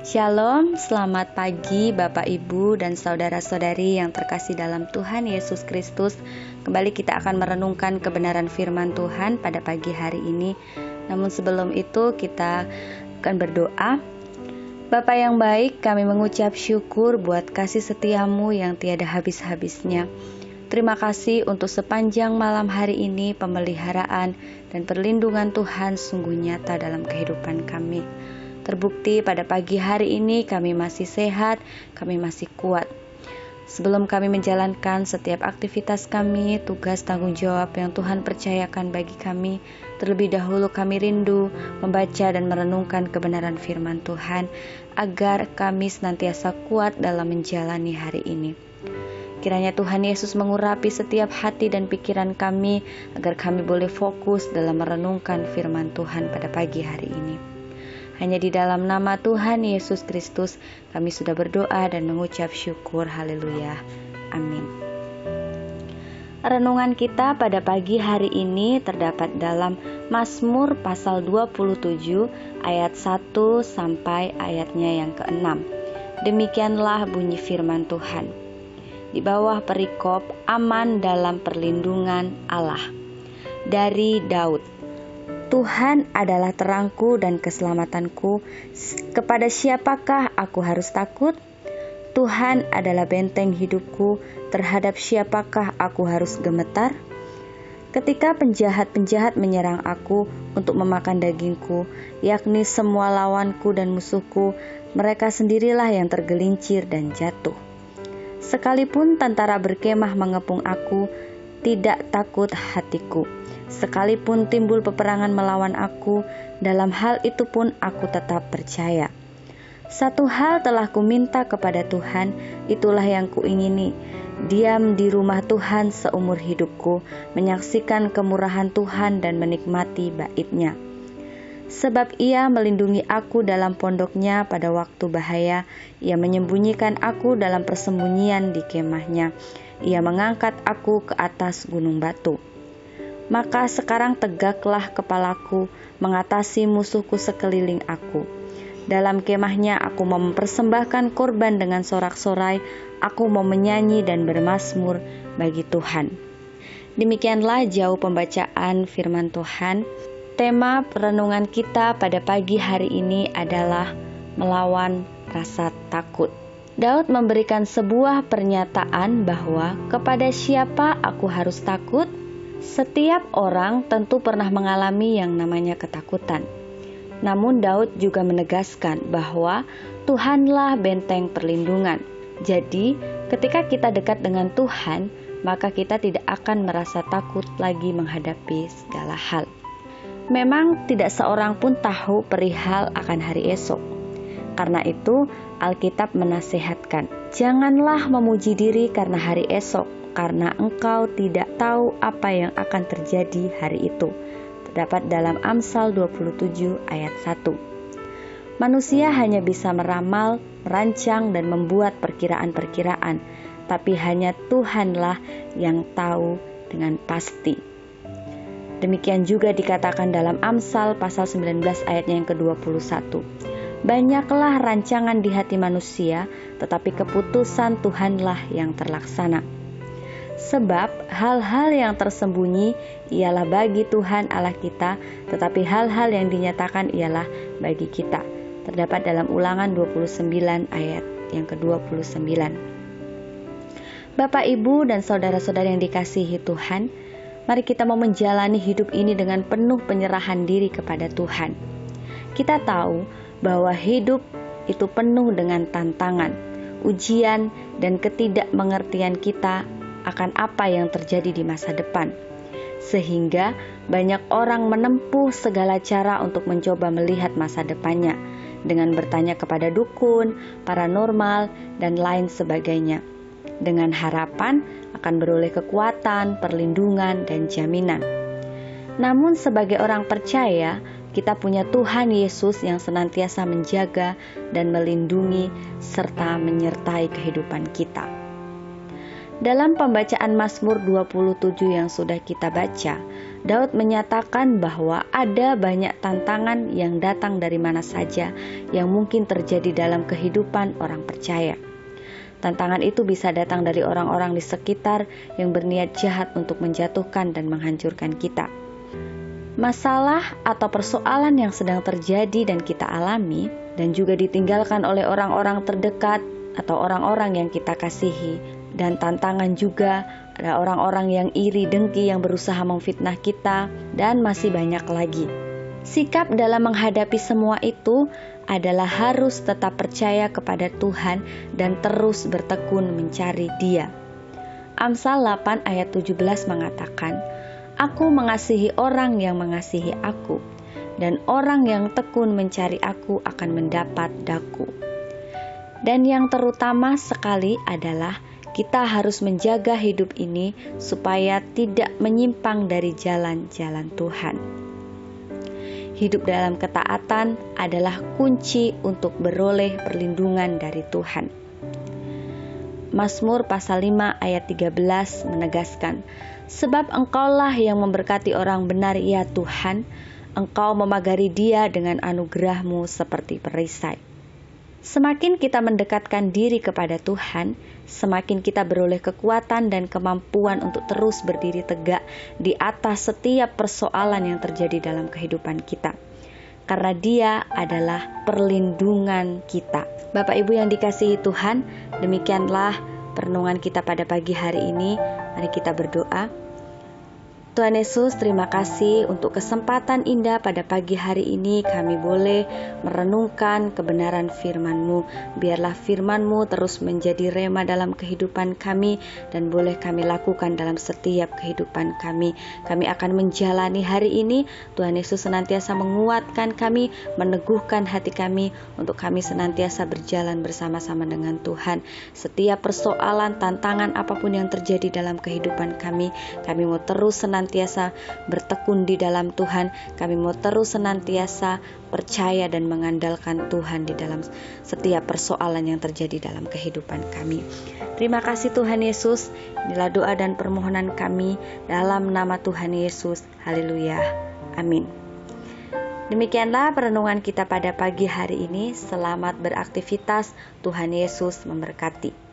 Shalom, selamat pagi Bapak Ibu dan saudara-saudari yang terkasih dalam Tuhan Yesus Kristus. Kembali kita akan merenungkan kebenaran firman Tuhan pada pagi hari ini. Namun sebelum itu kita akan berdoa. Bapa yang baik, kami mengucap syukur buat kasih setiamu yang tiada habis-habisnya. Terima kasih untuk sepanjang malam hari ini pemeliharaan dan perlindungan Tuhan sungguh nyata dalam kehidupan kami. Terbukti pada pagi hari ini kami masih sehat, kami masih kuat. Sebelum kami menjalankan setiap aktivitas kami, tugas tanggung jawab yang Tuhan percayakan bagi kami, terlebih dahulu kami rindu membaca dan merenungkan kebenaran firman Tuhan, agar kami senantiasa kuat dalam menjalani hari ini. Kiranya Tuhan Yesus mengurapi setiap hati dan pikiran kami, agar kami boleh fokus dalam merenungkan firman Tuhan pada pagi hari ini. Hanya di dalam nama Tuhan Yesus Kristus kami sudah berdoa dan mengucap syukur. Haleluya. Amin. Renungan kita pada pagi hari ini terdapat dalam Mazmur pasal 27 ayat 1 sampai ayatnya yang ke-6. Demikianlah bunyi firman Tuhan. Di bawah perikop aman dalam perlindungan Allah. Dari Daud. Tuhan adalah terangku dan keselamatanku. Kepada siapakah aku harus takut? Tuhan adalah benteng hidupku. Terhadap siapakah aku harus gemetar? Ketika penjahat-penjahat menyerang aku untuk memakan dagingku, yakni semua lawanku dan musuhku, mereka sendirilah yang tergelincir dan jatuh. Sekalipun tentara berkemah mengepung aku, tidak takut hatiku. Sekalipun timbul peperangan melawan aku, dalam hal itu pun aku tetap percaya. Satu hal telah kuminta kepada Tuhan, itulah yang kuingini, diam di rumah Tuhan seumur hidupku, menyaksikan kemurahan Tuhan dan menikmati bait-Nya. Sebab Ia melindungi aku dalam pondok-Nya pada waktu bahaya, Ia menyembunyikan aku dalam persembunyian di kemah-Nya, Ia mengangkat aku ke atas gunung batu. Maka sekarang tegaklah kepalaku, mengatasi musuhku sekeliling aku. Dalam kemah-Nya aku mau mempersembahkan korban dengan sorak-sorai, aku mau menyanyi dan bermazmur bagi Tuhan. Demikianlah jauh pembacaan firman Tuhan. Tema perenungan kita pada pagi hari ini adalah melawan rasa takut. Daud memberikan sebuah pernyataan bahwa kepada siapa aku harus takut? Setiap orang tentu pernah mengalami yang namanya ketakutan. Namun Daud juga menegaskan bahwa Tuhanlah benteng perlindungan. Jadi, ketika kita dekat dengan Tuhan, maka kita tidak akan merasa takut lagi menghadapi segala hal. Memang tidak seorang pun tahu perihal akan hari esok. Karena itu, Alkitab menasihatkan, janganlah memuji diri karena hari esok, karena engkau tidak tahu apa yang akan terjadi hari itu. Terdapat dalam Amsal 27 ayat 1. Manusia hanya bisa meramal, merancang dan membuat perkiraan-perkiraan, tapi hanya Tuhanlah yang tahu dengan pasti. Demikian juga dikatakan dalam Amsal pasal 19 ayatnya yang ke-21. Banyaklah rancangan di hati manusia, tetapi keputusan Tuhanlah yang terlaksana. Sebab hal-hal yang tersembunyi ialah bagi Tuhan Allah kita, tetapi hal-hal yang dinyatakan ialah bagi kita. Terdapat dalam Ulangan 29 ayat yang ke-29. Bapak, Ibu, dan saudara-saudara yang dikasihi Tuhan, mari kita mau menjalani hidup ini dengan penuh penyerahan diri kepada Tuhan. Kita tahu bahwa hidup itu penuh dengan tantangan, ujian, dan ketidakmengertian kita akan apa yang terjadi di masa depan. Sehingga banyak orang menempuh segala cara untuk mencoba melihat masa depannya dengan bertanya kepada dukun, paranormal, dan lain sebagainya, dengan harapan akan beroleh kekuatan, perlindungan, dan jaminan. Namun sebagai orang percaya, kita punya Tuhan Yesus yang senantiasa menjaga dan melindungi serta menyertai kehidupan kita. Dalam pembacaan Mazmur 27 yang sudah kita baca, Daud menyatakan bahwa ada banyak tantangan yang datang dari mana saja yang mungkin terjadi dalam kehidupan orang percaya. Tantangan itu bisa datang dari orang-orang di sekitar yang berniat jahat untuk menjatuhkan dan menghancurkan kita. Masalah atau persoalan yang sedang terjadi dan kita alami dan juga ditinggalkan oleh orang-orang terdekat atau orang-orang yang kita kasihi, dan tantangan juga ada orang-orang yang iri dengki yang berusaha memfitnah kita, dan masih banyak lagi. Sikap dalam menghadapi semua itu adalah harus tetap percaya kepada Tuhan dan terus bertekun mencari Dia. Amsal 8 ayat 17 mengatakan, "Aku mengasihi orang yang mengasihi aku, dan orang yang tekun mencari aku akan mendapat daku." Dan yang terutama sekali adalah kita harus menjaga hidup ini supaya tidak menyimpang dari jalan-jalan Tuhan. Hidup dalam ketaatan adalah kunci untuk beroleh perlindungan dari Tuhan. Mazmur pasal 5 ayat 13 menegaskan, "Sebab Engkaulah yang memberkati orang benar ya Tuhan, Engkau memagari dia dengan anugerah-Mu seperti perisai." Semakin kita mendekatkan diri kepada Tuhan, semakin kita beroleh kekuatan dan kemampuan untuk terus berdiri tegak di atas setiap persoalan yang terjadi dalam kehidupan kita. Karena Dia adalah perlindungan kita. Bapak Ibu yang dikasihi Tuhan, demikianlah perenungan kita pada pagi hari ini. Mari kita berdoa. Tuhan Yesus, terima kasih untuk kesempatan indah pada pagi hari ini kami boleh merenungkan kebenaran firman-Mu. Biarlah firman-Mu terus menjadi rema dalam kehidupan kami dan boleh kami lakukan dalam setiap kehidupan kami. Kami akan menjalani hari ini. Tuhan Yesus senantiasa menguatkan kami, meneguhkan hati kami untuk kami senantiasa berjalan bersama-sama dengan Tuhan. Setiap persoalan, tantangan apapun yang terjadi dalam kehidupan kami mau terus senantiasa bertekun di dalam Tuhan. Kami mau terus senantiasa percaya dan mengandalkan Tuhan di dalam setiap persoalan yang terjadi dalam kehidupan kami. Terima kasih Tuhan Yesus. Inilah doa dan permohonan kami dalam nama Tuhan Yesus. Haleluya. Amin. Demikianlah perenungan kita pada pagi hari ini. Selamat beraktivitas. Tuhan Yesus memberkati.